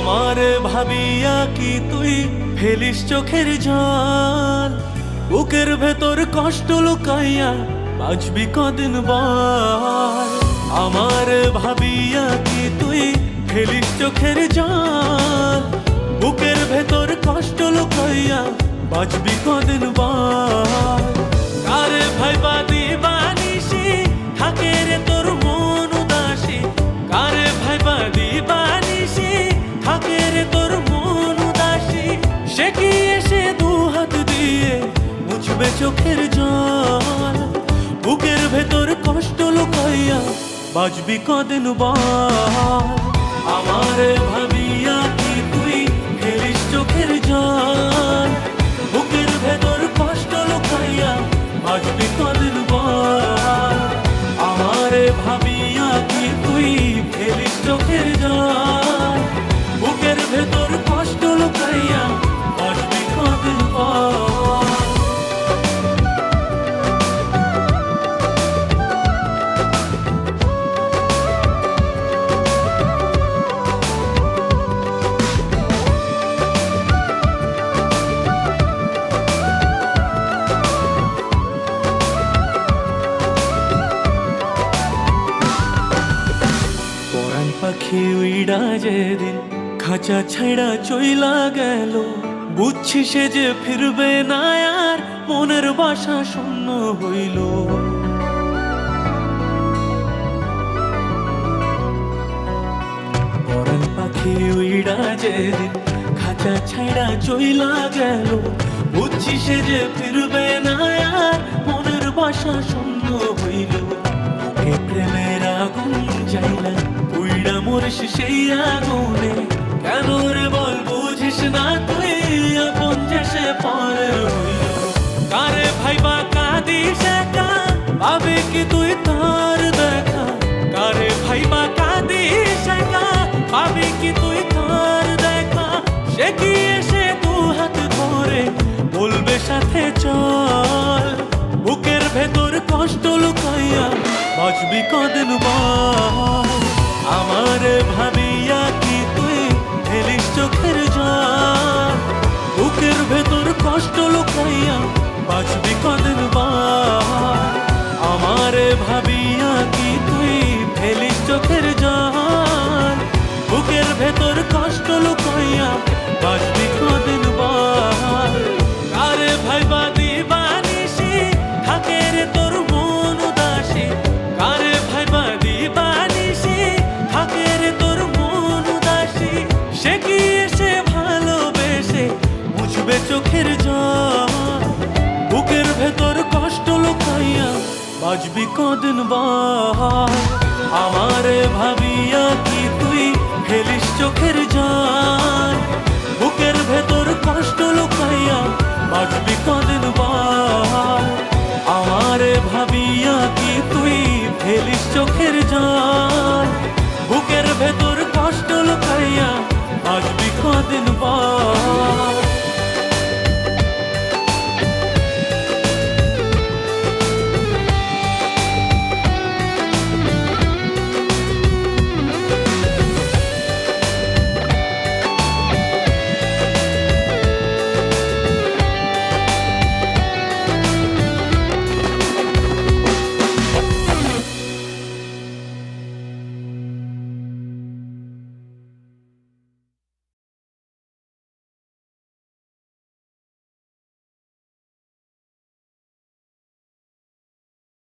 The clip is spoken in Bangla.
আমারে ভাবিয়া কি তুই ফেলিস চোখের জল? বুকের ভেতর কষ্ট লুকাইয়া বাঁচবি কদিন বল? আমারে ভাবিয়া কি তুই ফেলিস চোখের জল? বুকের ভেতর কষ্ট লুকাইয়া বাঁচবি কদিন বল? কারে ভাইবা দিবানিসি থাকে রে তোর মন উদাসী? কারে ভাইবা দিবানিসি থাকে রে তোর মন উদাসী? সে কি এসে দু হাত দিয়ে মুছবে চোখের জল? বুকের ভেতর কষ্ট লুকাইয়া বাঁচবি কদিন বল? আমারে ভাবিয়া কি তুই ফেলিস চোখের জল? বুকের ভেতর কষ্ট লুকাইয়া বাঁচবি কদিন বল? আমারে ভাবিয়া কি তুই ফেলিস চোখের জল? বুকের ভেতর কষ্ট লুকাইয়া বাঁচবি কদিন বল? পাখি উইড়া যেদিন খাঁচা ছাইড়া চইলা গেল, বুঝছি সে যে ফিরবে না আর, মনের বাসা শূন্য হইল। পরাণ পাখি উইড়া যেদিন খাঁচা ছাইড়া চইলা গেল, বুঝছি সে যে ফিরবে না আর, মনের বাসা শূন্য হইল। বুকে প্রেমের আগুন জ্বাইলা উইড়া মরিস সেই আগুনে, কেন রে বল বুঝিস না তুই আপন যে সে পরে হইল। কারে ভাইবা কাঁদিস একা, পাবে কি তুই তার দেখা? কারে ভাইবা কাঁদিস একা, পাবে কি তুই তার দেখা? সে কি এসে দু হাত ধরে বলবে সাথে চল? বুকের ভেতর কষ্ট লুকাইয়া বাঁচবি কদিন বল? আমারে ভাবিয়া কি তুই ফেলিস চোখের জল? বুকের ভেতর কষ্ট লুকাইয়া বাঁচবি কদিন বল? আমারে ভাবিয়া কি তুই ফেলিস চোখের জল? বুকের ভেতর কষ্ট লুকাইয়া বাঁচবি কদিন বল? কারে ভাইবা দিবানিসি থাকে রে তোর মন উদাসী? কারে ভাইবা দিবানিসি থাকে রে তোর মন উদাসী? সে কি এসে ভালোবেসে মুছবে চোখের জল? বুকের ভেতর কষ্ট লুকাইয়া বাঁচবি কদিন বল? আমারে ভাবিয়া কি তুই ফেলিস চোখের জল? বুকের ভেতর কষ্ট লুকাইয়া বাঁচবি কদিন বল? আমারে ভাবিয়া কি তুই ফেলিস চোখের জল? বুকের ভেতর কষ্ট লুকাইয়া বাঁচবি কদিন বল?